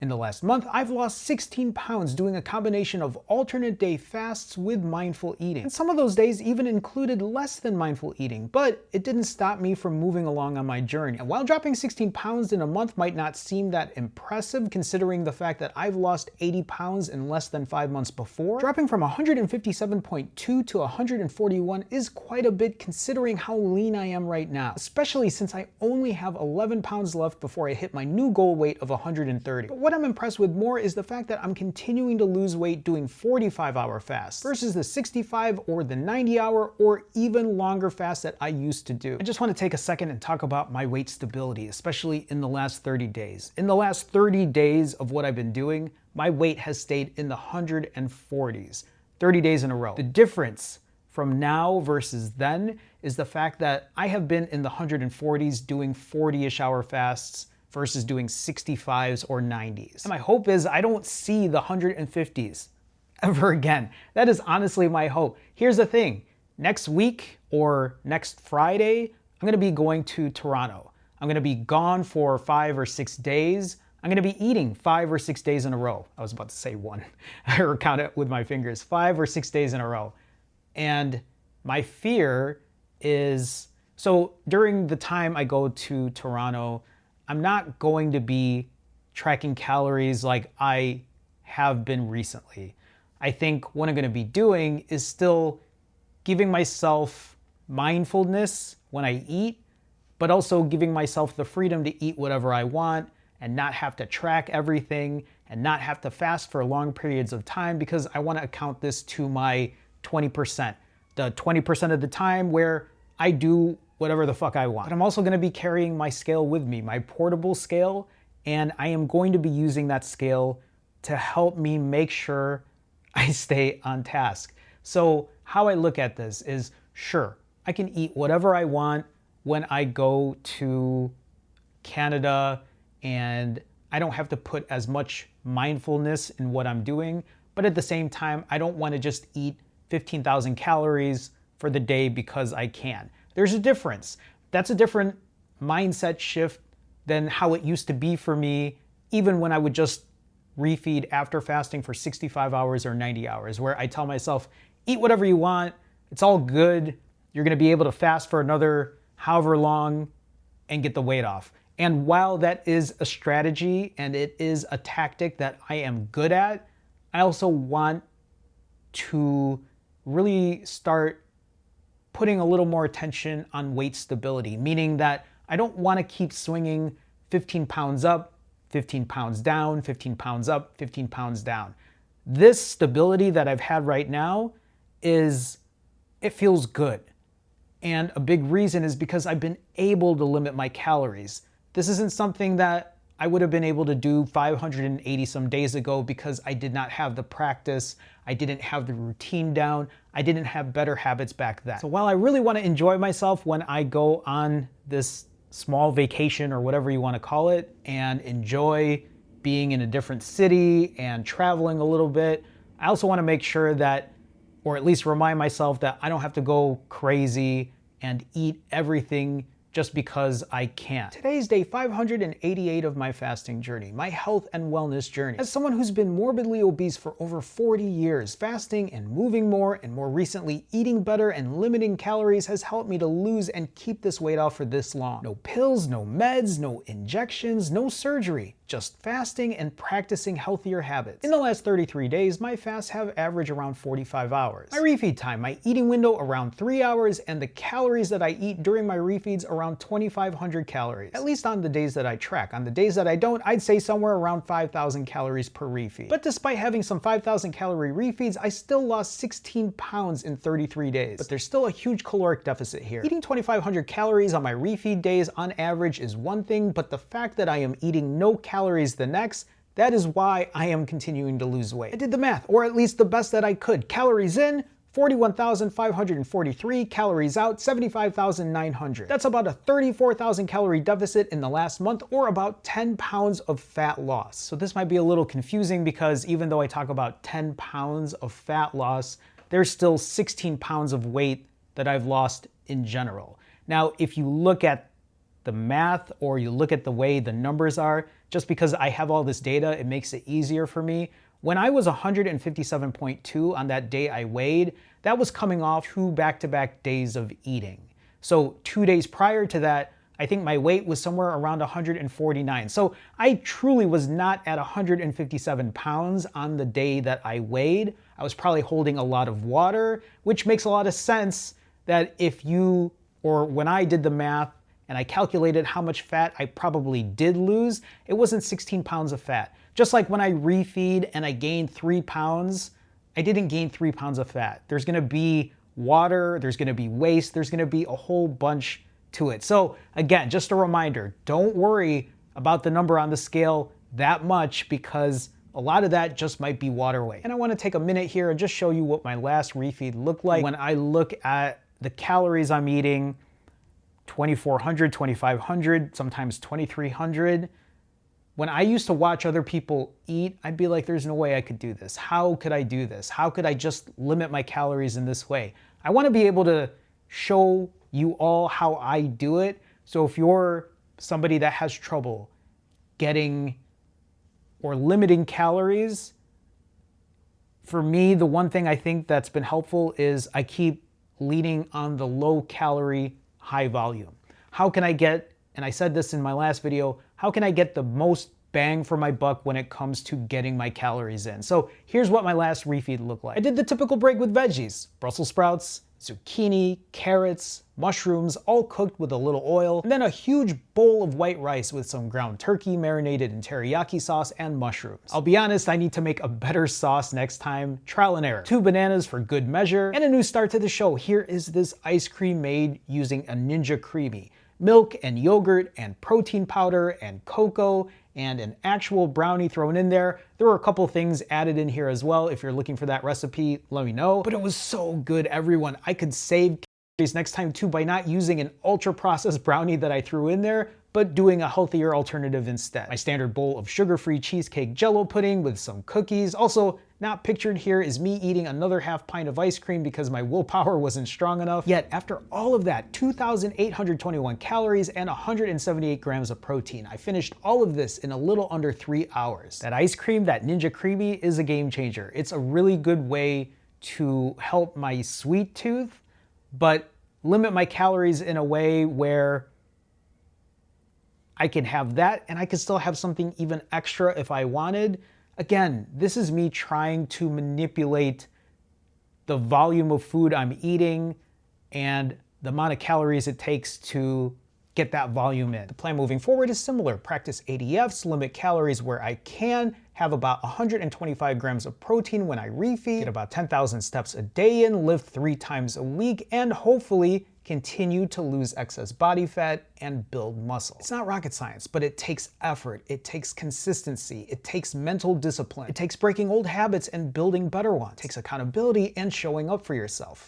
In the last month, I've lost 16 pounds doing a combination of alternate day fasts with mindful eating. And some of those days even included less than mindful eating, but it didn't stop me from moving along on my journey. And while dropping 16 pounds in a month might not seem that impressive considering the fact that I've lost 80 pounds in less than 5 months before, dropping from 157.2 to 141 is quite a bit considering how lean I am right now, especially since I only have 11 pounds left before I hit my new goal weight of 130. But what I'm impressed with more is the fact that I'm continuing to lose weight doing 45-hour fasts versus the 65 or the 90-hour or even longer fasts that I used to do. I just want to take a second and talk about my weight stability, especially in the last 30 days. In the last 30 days of what I've been doing, my weight has stayed in the 140s, 30 days in a row. The difference from now versus then is the fact that I have been in the 140s doing 40-ish hour fasts versus doing 65s or 90s. And my hope is I don't see the 150s ever again. That is honestly my hope. Here's the thing. Next week or next Friday, I'm gonna be going to Toronto. I'm gonna be gone for 5 or 6 days. I'm gonna be eating 5 or 6 days in a row. I was about to say one, or count it with my fingers. 5 or 6 days in a row. And my fear is, so during the time I go to Toronto, I'm not going to be tracking calories like I have been recently. I think what I'm going to be doing is still giving myself mindfulness when I eat, but also giving myself the freedom to eat whatever I want and not have to track everything and not have to fast for long periods of time because I want to account this to my 20%. The 20% of the time where I do whatever the fuck I want. But I'm also gonna be carrying my scale with me, my portable scale, and I am going to be using that scale to help me make sure I stay on task. So how I look at this is, sure, I can eat whatever I want when I go to Canada and I don't have to put as much mindfulness in what I'm doing, but at the same time, I don't wanna just eat 15,000 calories for the day because I can. There's a difference. That's a different mindset shift than how it used to be for me, even when I would just refeed after fasting for 65 hours or 90 hours, where I tell myself, eat whatever you want, it's all good, you're gonna be able to fast for another however long and get the weight off. And while that is a strategy and it is a tactic that I am good at, I also want to really start putting a little more attention on weight stability, meaning that I don't want to keep swinging 15 pounds up, 15 pounds down, 15 pounds up, 15 pounds down. This stability that I've had right now it feels good. And a big reason is because I've been able to limit my calories. This isn't something that I would have been able to do 580 some days ago because I did not have the practice, I didn't have the routine down, I didn't have better habits back then. So while I really want to enjoy myself when I go on this small vacation or whatever you want to call it and enjoy being in a different city and traveling a little bit, I also want to make sure that, or at least remind myself that I don't have to go crazy and eat everything just because I can. Today's day 588 of my fasting journey, my health and wellness journey. As someone who's been morbidly obese for over 40 years, fasting and moving more, and more recently eating better and limiting calories has helped me to lose and keep this weight off for this long. No pills, no meds, no injections, no surgery. Just fasting and practicing healthier habits. In the last 33 days, my fasts have averaged around 45 hours. My refeed time, my eating window around 3 hours, and the calories that I eat during my refeeds around 2,500 calories. At least on the days that I track. On the days that I don't, I'd say somewhere around 5,000 calories per refeed. But despite having some 5,000 calorie refeeds, I still lost 16 pounds in 33 days. But there's still a huge caloric deficit here. Eating 2,500 calories on my refeed days on average is one thing, but the fact that I am eating no calories the next, that is why I am continuing to lose weight. I did the math, or at least the best that I could. Calories in, 41,543, calories out, 75,900. That's about a 34,000 calorie deficit in the last month, or about 10 pounds of fat loss. So this might be a little confusing because even though I talk about 10 pounds of fat loss, there's still 16 pounds of weight that I've lost in general. Now, if you look at the math or you look at the way the numbers are, just because I have all this data, it makes it easier for me. When I was 157.2 on that day I weighed, that was coming off 2 back-to-back days of eating. So 2 days prior to that, I think my weight was somewhere around 149. So I truly was not at 157 pounds on the day that I weighed. I was probably holding a lot of water, which makes a lot of sense that when I did the math and I calculated how much fat I probably did lose, it wasn't 16 pounds of fat. Just like when I refeed and I gained 3 pounds, I didn't gain 3 pounds of fat. There's gonna be water, there's gonna be waste, there's gonna be a whole bunch to it. So again, just a reminder, don't worry about the number on the scale that much because a lot of that just might be water weight. And I wanna take a minute here and just show you what my last refeed looked like. When I look at the calories I'm eating, 2,400, 2,500, sometimes 2,300. When I used to watch other people eat, I'd be like, there's no way I could do this. How could I do this? How could I just limit my calories in this way? I wanna be able to show you all how I do it. So if you're somebody that has trouble getting or limiting calories, for me, the one thing I think that's been helpful is I keep leaning on the low calorie, high volume. How can I get, and I said this in my last video, how can I get the most bang for my buck when it comes to getting my calories in? So here's what my last refeed looked like. I did the typical break with veggies, Brussels sprouts, zucchini, carrots, mushrooms, all cooked with a little oil, and then a huge bowl of white rice with some ground turkey marinated in teriyaki sauce and mushrooms. I'll be honest, I need to make a better sauce next time. Trial and error. 2 bananas for good measure, and a new start to the show. Here is this ice cream made using a Ninja Creamy. Milk and yogurt and protein powder and cocoa and an actual brownie thrown in there. There were a couple things added in here as well. If you're looking for that recipe, let me know. But it was so good, everyone. I could save calories next time too by not using an ultra processed brownie that I threw in there, but doing a healthier alternative instead. My standard bowl of sugar-free cheesecake jello pudding with some cookies. Also, not pictured here is me eating another half pint of ice cream because my willpower wasn't strong enough. Yet, after all of that, 2,821 calories and 178 grams of protein, I finished all of this in a little under 3 hours. That ice cream, that Ninja Creamy, is a game changer. It's a really good way to help my sweet tooth, but limit my calories in a way where I can have that and I can still have something even extra if I wanted. Again, this is me trying to manipulate the volume of food I'm eating and the amount of calories it takes to get that volume in. The plan moving forward is similar. Practice ADFs, limit calories where I can, have about 125 grams of protein when I refeed, get about 10,000 steps a day in, lift 3 times a week, and hopefully continue to lose excess body fat and build muscle. It's not rocket science, but it takes effort, it takes consistency, it takes mental discipline, it takes breaking old habits and building better ones, it takes accountability and showing up for yourself.